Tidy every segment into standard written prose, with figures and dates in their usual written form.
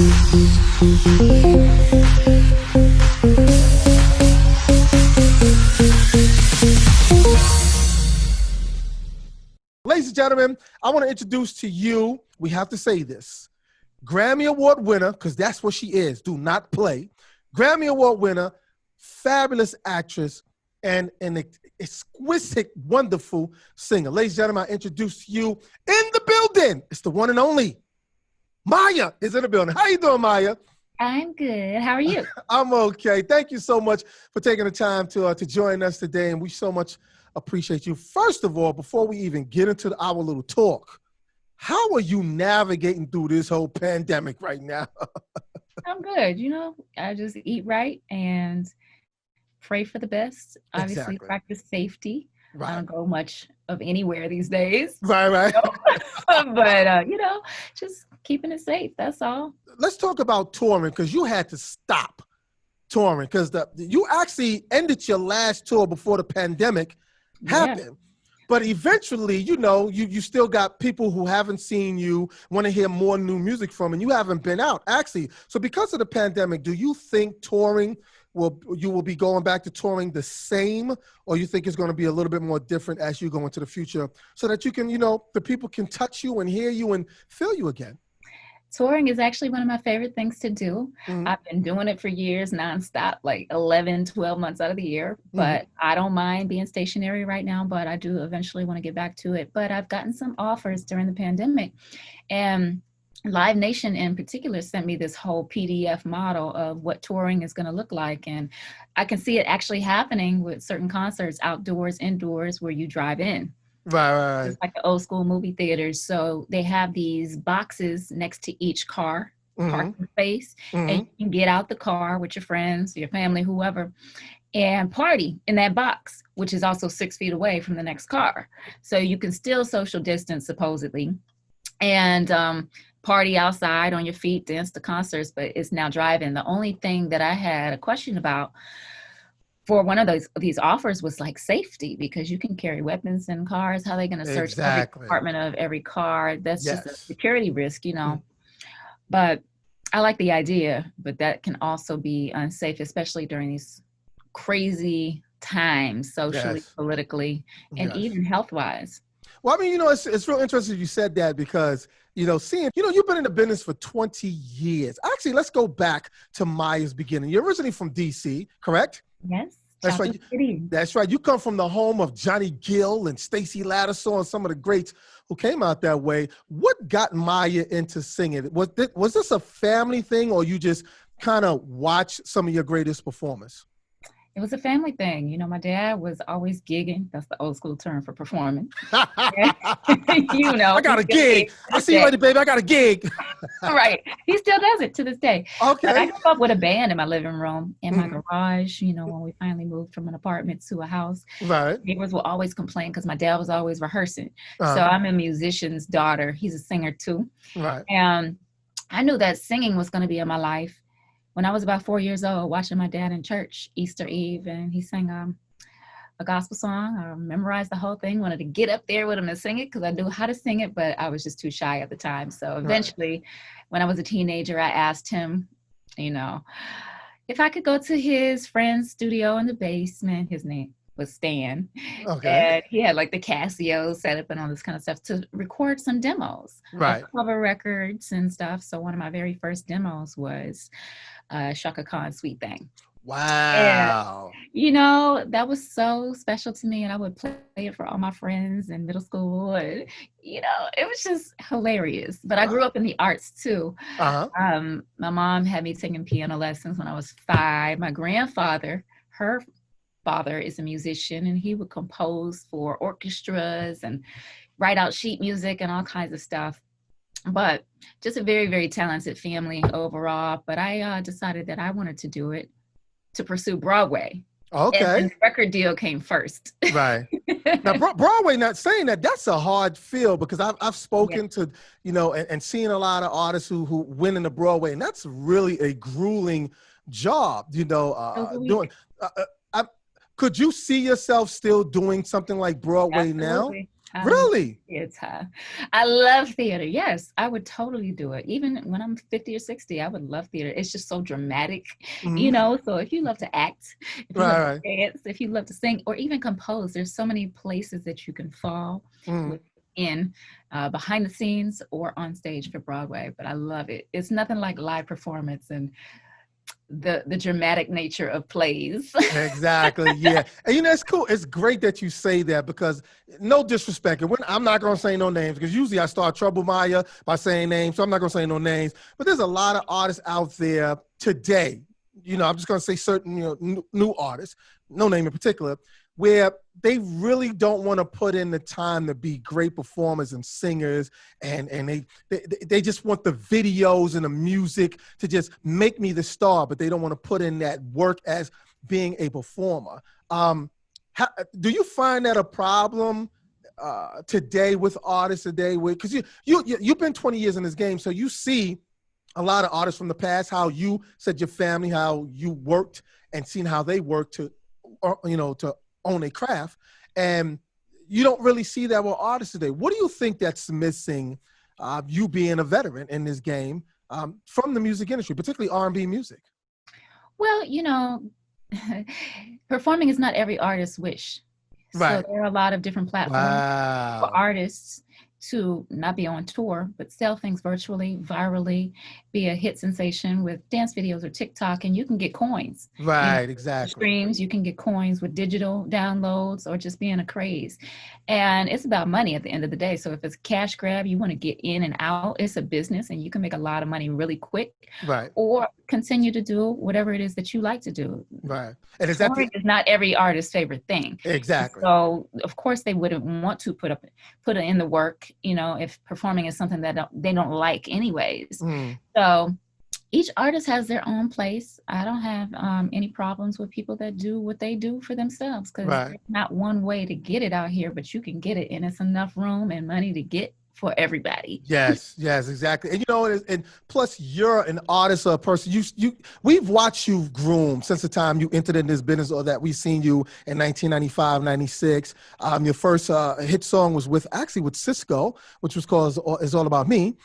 Ladies and gentlemen, I want to introduce to you, we have to say this, Grammy Award winner, because that's what she is, do not play. Grammy Award winner, fabulous actress, and an exquisite, wonderful singer. Ladies and gentlemen, I introduce to you in the building. It's the one and only Maya is in the building. How you doing, Maya? I'm good. How are you? I'm okay. Thank you so much for taking the time to join us today, and we so much appreciate you. First of all, before we even get into our little talk, how are you navigating through this whole pandemic right now? I'm good. You know, I just eat right and pray for the best. Obviously, Exactly. practice safety. Right. I don't go much of anywhere these days. Right. But, you know, just keeping it safe. That's all. Let's talk about touring, because you had to stop touring because you actually ended your last tour before the pandemic happened. Yeah. But eventually, you know, you still got people who haven't seen you, want to hear more new music from, and you haven't been out, actually. So because of the pandemic, do you think touring, you will be going back to touring the same, or you think it's going to be a little bit more different as you go into the future so that you can, you know, the people can touch you and hear you and feel you again? Touring is actually one of my favorite things to do. Mm-hmm. I've been doing it for years, nonstop, like 11, 12 months out of the year. But I don't mind being stationary right now, but I do eventually want to get back to it. But I've gotten some offers during the pandemic. And Live Nation in particular sent me this whole PDF model of what touring is going to look like. And I can see it actually happening with certain concerts, outdoors, indoors, where you drive in. Right. It's like the old school movie theaters. So they have these boxes next to each car, parking space, and you can get out the car with your friends, your family, whoever, and party in that box, which is also 6 feet away from the next car. So you can still social distance, supposedly, and party outside on your feet, dance to concerts, but it's now drive-in. The only thing that I had a question about for one of these offers was like safety, because you can carry weapons in cars. How are they going to search every compartment of every car? That's just a security risk, you know. But I like the idea, but that can also be unsafe, especially during these crazy times, socially, politically, and even health-wise. Well, I mean, you know, it's real interesting you said that, because, you know, you've been in the business for 20 years. Actually, let's go back to Maya's beginning. You're originally from D.C., correct? Yes. That's right. That's right. You come from the home of Johnny Gill and Stacey Lattisaw and some of the greats who came out that way. What got Maya into singing? Was this a family thing, or you just kind of watched some of your greatest performers? It was a family thing. You know, my dad was always gigging. That's the old school term for performing. You know, I got a gig. I see you later, baby. I got a gig. Right. He still does it to this day. Okay. But I grew up with a band in my living room, in my garage, you know, when we finally moved from an apartment to a house. Right. Neighbors will always complain because my dad was always rehearsing. So I'm a musician's daughter. He's a singer too. Right. And I knew that singing was going to be in my life when I was about 4 years old, watching my dad in church Easter Eve, and he sang a gospel song. I memorized the whole thing, wanted to get up there with him and sing it because I knew how to sing it, but I was just too shy at the time. So eventually, when I was a teenager, I asked him, you know, if I could go to his friend's studio in the basement. His name was Stan. Okay. And he had like the Casio set up and all this kind of stuff to record some demos, cover records and stuff. So one of my very first demos was Chaka Khan's Sweet Thing. Wow. And, you know, that was so special to me, and I would play it for all my friends in middle school, and, you know, it was just hilarious. But I grew up in the arts too. My mom had me taking piano lessons when I was 5. My grandfather, her father, is a musician, and he would compose for orchestras and write out sheet music and all kinds of stuff. But just a very, very talented family overall. But I decided that I wanted to do it to pursue Broadway. Okay. And the record deal came first. Right. Now, Broadway, not saying that, that's a hard field, because I've spoken to, you know, and seen a lot of artists who win in the Broadway, and that's really a grueling job, you know, doing. Could you see yourself still doing something like Broadway now? I love Really? theater. I love theater. Yes, I would totally do it. Even when I'm 50 or 60, I would love theater. It's just so dramatic, Hmm. So if you love to act, if you love Right, to right. dance, if you love to sing, or even compose, there's so many places that you can fall Mm. within, behind the scenes or on stage for Broadway. But I love it. It's nothing like live performance and the dramatic nature of plays. Exactly. Yeah. And it's cool. It's great that you say that because no disrespect. And I'm not going to say no names because usually I start trouble, Maya, by saying names. So I'm not going to say no names. But there's a lot of artists out there today. I'm just going to say certain, new artists, no name in particular, where they really don't want to put in the time to be great performers and singers, and they just want the videos and the music to just make me the star, but they don't want to put in that work as being a performer. Do you find that a problem today with artists today? Because you've been 20 years in this game, so you see a lot of artists from the past, how you said your family, how you worked and seen how they worked to own a craft, and you don't really see that with artists today. What do you think that's missing, you being a veteran in this game, from the music industry, particularly R&B music? Well, performing is not every artist's wish. Right. So there are a lot of different platforms for Wow. artists to not be on tour, but sell things virtually, virally, be a hit sensation with dance videos or TikTok, and you can get coins. Right, exactly. Streams, you can get coins with digital downloads or just being a craze. And it's about money at the end of the day. So if it's cash grab, you want to get in and out, it's a business and you can make a lot of money really quick. Right. Or continue to do whatever it is that you like to do. Right. And is Touring is not every artist's favorite thing. Exactly. So of course they wouldn't want to put in the work, if performing is something that they don't like anyways. Mm. So each artist has their own place. I don't have any problems with people that do what they do for themselves, because there's not one way to get it out here, but you can get it, and it's enough room and money to get for everybody. Yes, exactly. And and plus you're an artist or a person. We've watched you groom since the time you entered in this business, or that we've seen you in 1995, 96. Your first hit song was with Cisco, which was called "It's All About Me,"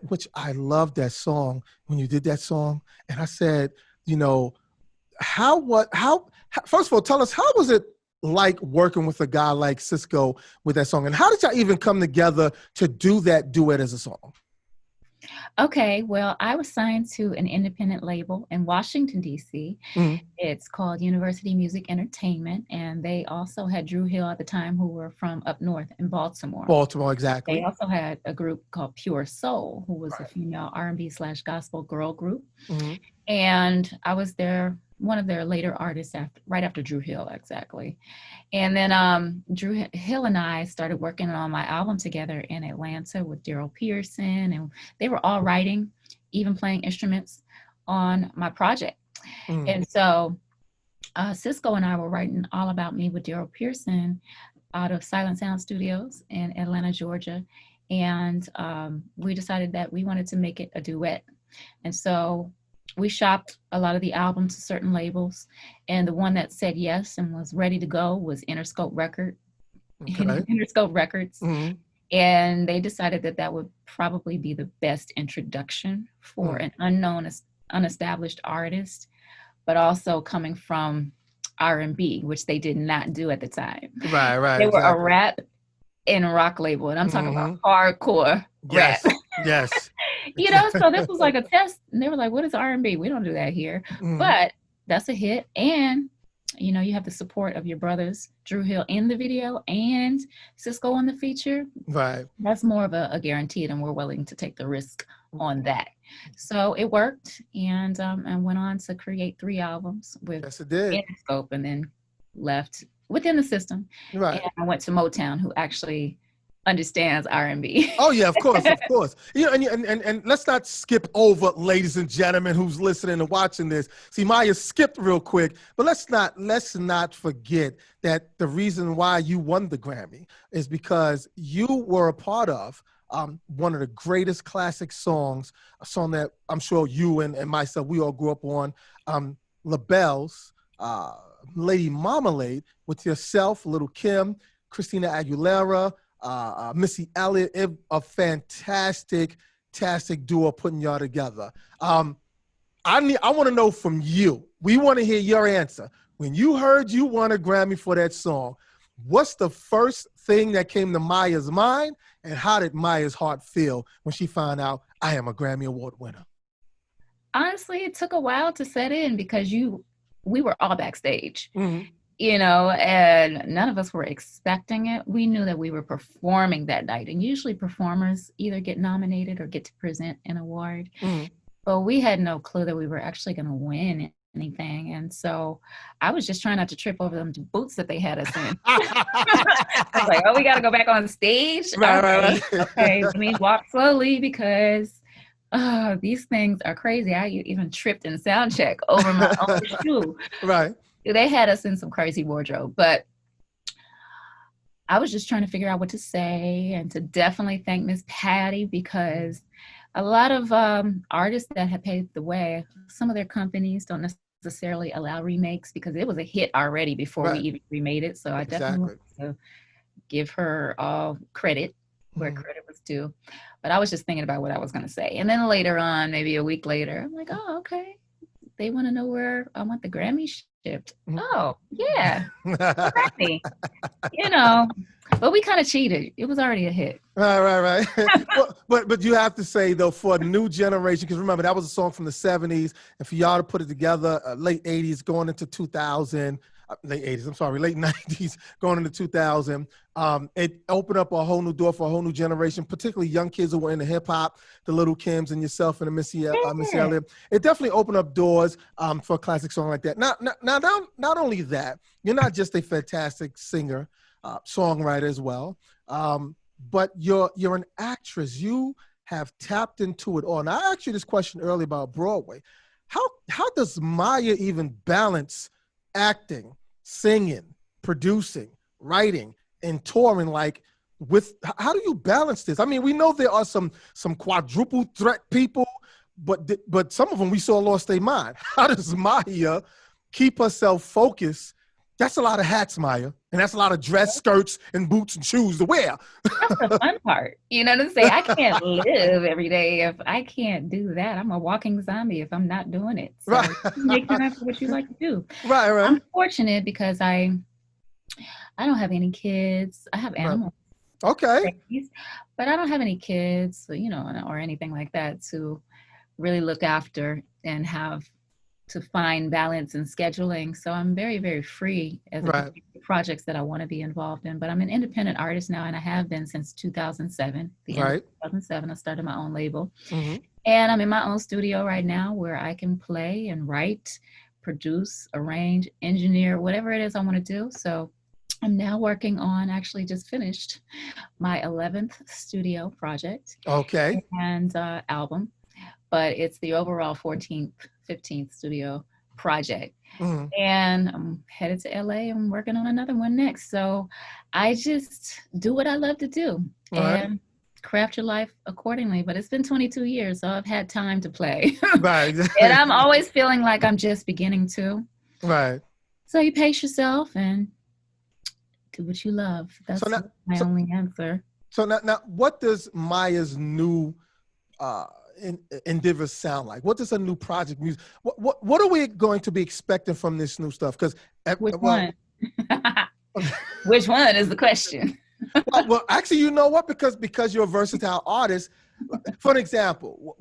which I loved that song when you did that song. And I said, first of all, tell us, how was it like working with a guy like Cisco with that song? And how did y'all even come together to do that duet as a song? Okay, well, I was signed to an independent label in Washington, D.C. Mm-hmm. It's called University Music Entertainment, and they also had Dru Hill at the time, who were from up north in Baltimore. Baltimore, exactly. They also had a group called Pure Soul, who was a female R&B/gospel girl group. Mm-hmm. And I was one of their later artists right after Dru Hill, exactly. And then Dru Hill and I started working on my album together in Atlanta with Daryl Pearson, and they were all writing, even playing instruments on my project. Mm. And so Cisco and I were writing All About Me with Daryl Pearson out of Silent Sound Studios in Atlanta, Georgia. And we decided that we wanted to make it a duet. And so we shopped a lot of the albums to certain labels, and the one that said yes and was ready to go was Interscope Records. Mm-hmm. And they decided that would probably be the best introduction for an unestablished artist, but also coming from R&B, which they did not do at the time. Right. They were a rap and rock label, and I'm talking about hardcore rap. Yes. So this was like a test, and they were like, what is R&B? We don't do that here. But that's a hit, and you have the support of your brothers, Dru Hill in the video and Cisco on the feature. Right. That's more of a guarantee, and we're willing to take the risk on that. So it worked, and went on to create 3 albums with Interscope, and then left within the system. Right. And I went to Motown, who actually understands R&B. Oh yeah, of course. And let's not skip over, ladies and gentlemen, who's listening and watching this. See, Maya skipped real quick, but let's not forget that the reason why you won the Grammy is because you were a part of one of the greatest classic songs, a song that I'm sure you and myself, we all grew up on, LaBelle's Lady Marmalade, with yourself, Lil Kim, Christina Aguilera, Missy Elliot. A fantastic duo putting y'all together. I want to know from you. We want to hear your answer. When you heard you won a Grammy for that song, what's the first thing that came to Maya's mind, and how did Maya's heart feel when she found out I am a Grammy Award winner? Honestly, it took a while to set in because we were all backstage, you know, and none of us were expecting it. We knew that we were performing that night, and usually performers either get nominated or get to present an award. But we had no clue that we were actually going to win anything. And so I was just trying not to trip over them boots that they had us in. I was like, oh, we got to go back on stage. Right. Okay, let me walk slowly because these things are crazy. I even tripped in sound check over my own shoe. Right. They had us in some crazy wardrobe, but I was just trying to figure out what to say, and to definitely thank Miss Patty, because a lot of artists that have paved the way, some of their companies don't necessarily allow remakes because it was a hit already before we even remade it. So I definitely want to give her all credit where credit was due. But I was just thinking about what I was going to say. And then later on, maybe a week later, I'm like, oh, okay. They want to know where I want the Grammy shipped. Oh, yeah. Grammy. You know, but we kind of cheated. It was already a hit. Right. but you have to say, though, for a new generation, because remember, that was a song from the 70s, and for y'all to put it together, late 80s going into 2000, late 80s, I'm sorry, late 90s going into 2000, it opened up a whole new door for a whole new generation, particularly young kids who were into hip-hop, the Lil Kims and yourself and the Missy Elliot. It definitely opened up doors for a classic song like that. Not only that, you're not just a fantastic singer, songwriter as well, but you're an actress. You have tapped into it all. And I asked you this question earlier about Broadway. How does Maya even balance acting, singing, producing, writing, and touring? Like, how do you balance this? I mean, we know there are some quadruple threat people, but some of them we saw lost their mind. How does Maya keep herself focused? That's a lot of hats, Maya. And that's a lot of dress, skirts, and boots and shoes to wear. That's the fun part. You know what I'm saying? I can't live every day if I can't do that. I'm a walking zombie if I'm not doing it. So make time for what you like to do. Right. I'm fortunate because I don't have any kids. I have animals. Okay. But I don't have any kids, you know, or anything like that to really look after and have to find balance and scheduling. So I'm very, very free as the projects that I want to be involved in. But I'm an independent artist now, and I have been since 2007. The end of 2007, I started my own label. And I'm in my own studio right now where I can play and write, produce, arrange, engineer, whatever it is I want to do. So I'm now working on, actually just finished my 11th studio project. Okay. And album. But it's the overall 15th studio project. And I'm headed to LA. I'm working on another one next. So I just do what I love to do and craft your life accordingly. But it's been 22 years, so I've had time to play. Right. And I'm always feeling like I'm just beginning to. Right. So you pace yourself and do what you love. That's my only answer. So now what does Maya's new endeavors sound like? What does a new project music? What are we going to be expecting from this new stuff? Because which one? Which one is the question? well, actually, you know what? Because you're a versatile artist. For an example,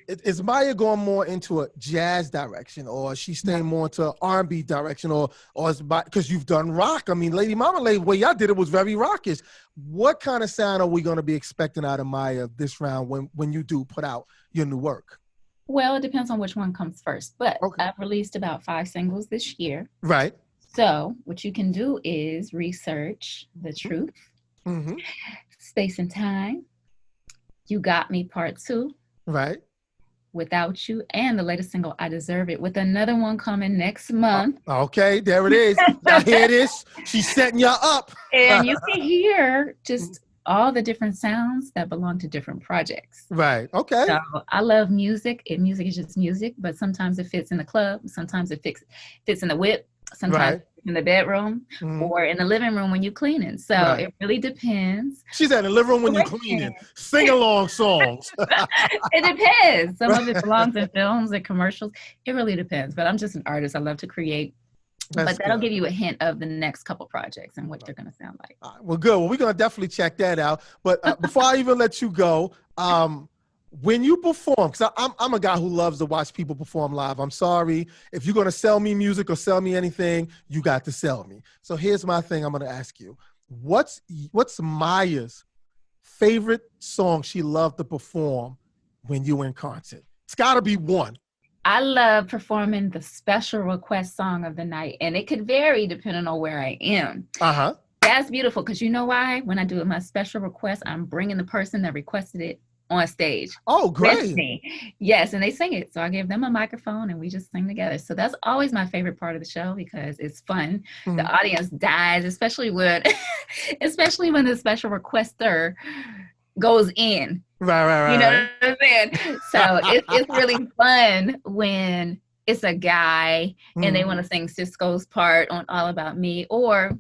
is Maya going more into a jazz direction, or is she staying more into R&B direction, or is because you've done rock? I mean, Lady Marmalade, the way y'all did it was very rockish. What kind of sound are we going to be expecting out of Maya this round when you do put out your new work? Well, it depends on which one comes first, but I've released about 5 singles this year. Right. So what you can do is research the truth, Space and Time, You Got Me Part 2. Right. Without You, and the latest single, I Deserve It, with another one coming next month. Okay, there it is. Y'all hear this? She's setting y'all up. And you can hear just all the different sounds that belong to different projects. Right, okay. So I love music. Music is just music, but sometimes it fits in the club. Sometimes it fits in the whip. Sometimes it fits in the bedroom or in the living room when you're cleaning. So it really depends. She's in the living room when you're cleaning, sing along songs. It depends. Some of it belongs in films and commercials. It really depends. But I'm just an artist. I love to create. But that'll give you a hint of the next couple projects and what they're going to sound like. Well, good. Well, we're going to definitely check that out. But before I even let you go, when you perform, because I'm a guy who loves to watch people perform live. I'm sorry. If you're going to sell me music or sell me anything, you got to sell me. So here's my thing I'm going to ask you. What's Maya's favorite song she loved to perform when you were in concert? It's got to be one. I love performing the special request song of the night, and it could vary depending on where I am. That's beautiful, because you know why? When I do my special request, I'm bringing the person that requested it on stage. Oh, great. With me. Yes, and they sing it. So I give them a microphone and we just sing together. So that's always my favorite part of the show because it's fun. The audience dies, especially when the special requester goes in. Right. You know what I'm saying? So it's really fun when it's a guy and they want to sing Cisco's part on All About Me, or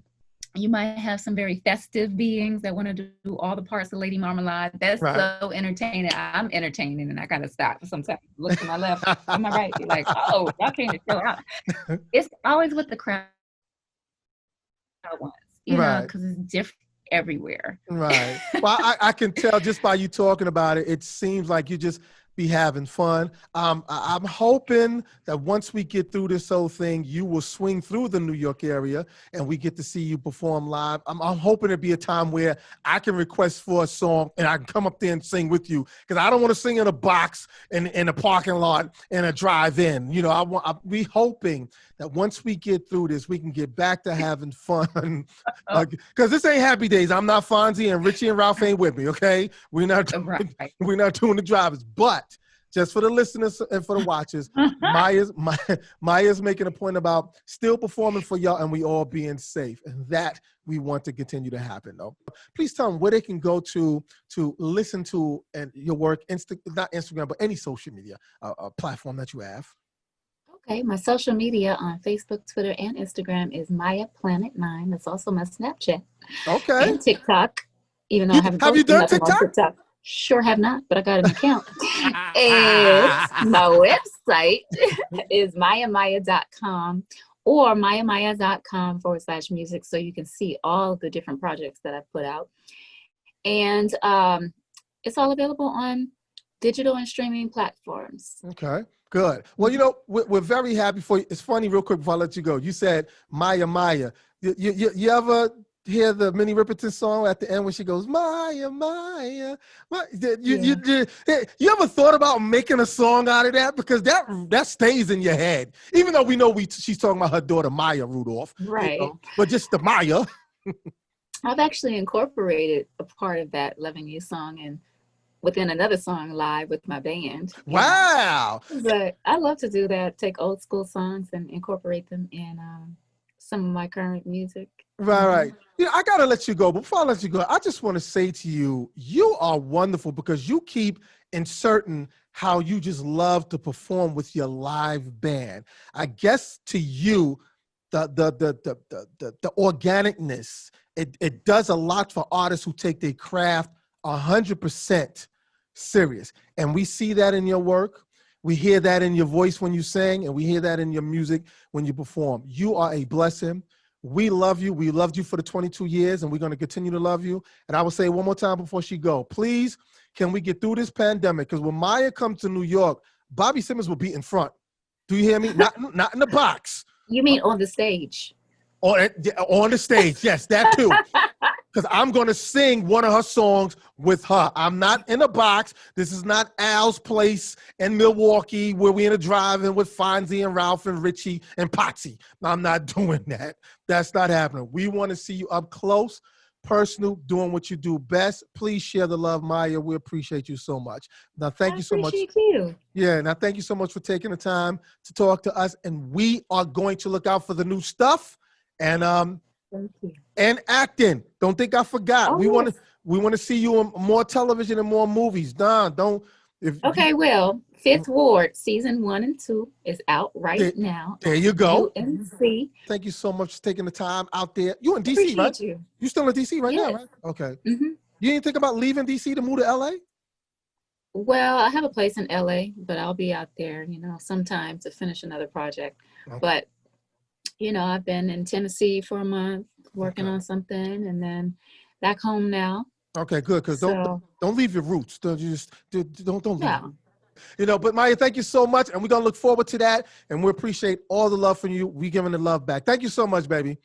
you might have some very festive beings that want to do all the parts of Lady Marmalade. That's so entertaining. I'm entertaining and I got to stop sometimes. Look to my left, to my right. You're like, oh, y'all came to chill out. It's always what the crowd wants, you know, because it's different everywhere. Right. Well, I can tell just by you talking about it, it seems like you just be having fun. I'm hoping that once we get through this whole thing, you will swing through the New York area and we get to see you perform live. I'm hoping it'll be a time where I can request for a song and I can come up there and sing with you, because I don't want to sing in a box in a parking lot in a drive-in. You know, we hoping that once we get through this, we can get back to having fun. Because this ain't Happy Days. I'm not Fonzie, and Richie and Ralph ain't with me, okay? We're not doing the drivers. But just for the listeners and for the watchers, Maya's making a point about still performing for y'all and we all being safe. And that we want to continue to happen, though. Please tell them where they can go to listen to your work, not Instagram, but any social media platform that you have. Okay, my social media on Facebook, Twitter, and Instagram is Maya Planet 9. That's also my Snapchat. Okay. And TikTok, even though I haven't Have you done TikTok? Sure have not, but I got an account. And my website is mayamaya.com or mayamaya.com/music, so you can see all the different projects that I've put out. And it's all available on digital and streaming platforms. Okay. Good. Well, you know, we're very happy for you. It's funny, real quick, before I let you go. You said Maya. You ever hear the Minnie Riperton song at the end when she goes, Maya? You ever thought about making a song out of that? Because that stays in your head. Even though we know she's talking about her daughter, Maya Rudolph. Right. You know, but just the Maya. I've actually incorporated a part of that Loving You song and within another song live with my band. Wow. But I love to do that, take old school songs and incorporate them in some of my current music. Right. You know, I got to let you go. Before I let you go, I just want to say to you, you are wonderful because you keep inserting how you just love to perform with your live band. I guess to you, the organicness, it does a lot for artists who take their craft 100% serious. And we see that in your work. We hear that in your voice when you sing, and we hear that in your music when you perform. You are a blessing. We love you. We loved you for the 22 years, and we're going to continue to love you. And I will say one more time before she go, please, can we get through this pandemic? Because when Maya comes to New York, Bobby Simmons will be in front. Do you hear me? Not in the box. You mean on the stage? On the stage, yes, that too. Because I'm going to sing one of her songs with her. I'm not in a box. This is not Al's place in Milwaukee where we're in a drive-in with Fonzie and Ralph and Richie and Potsy. I'm not doing that. That's not happening. We want to see you up close, personal, doing what you do best. Please share the love, Maya. We appreciate you so much. Now, thank you so much. I appreciate you. Yeah, now thank you so much for taking the time to talk to us. And we are going to look out for the new stuff. And thank you. And acting. Don't think I forgot. Oh, we want to see you on more television and more movies. Don, don't Okay, well, Fifth Ward, season 1 and 2 is out right now. There you go. UNC. Thank you so much for taking the time out there. You in DC, Appreciate right? you. You still in DC right now, right? Okay. You didn't think about leaving DC to move to LA? Well, I have a place in LA, but I'll be out there, you know, sometime to finish another project. Okay. But, you know, I've been in Tennessee for a month working on something, and then back home now. Okay, good. Because don't leave your roots. Don't leave. No. You know, but Maya, thank you so much, and we're gonna look forward to that, and we appreciate all the love from you. We giving the love back. Thank you so much, baby.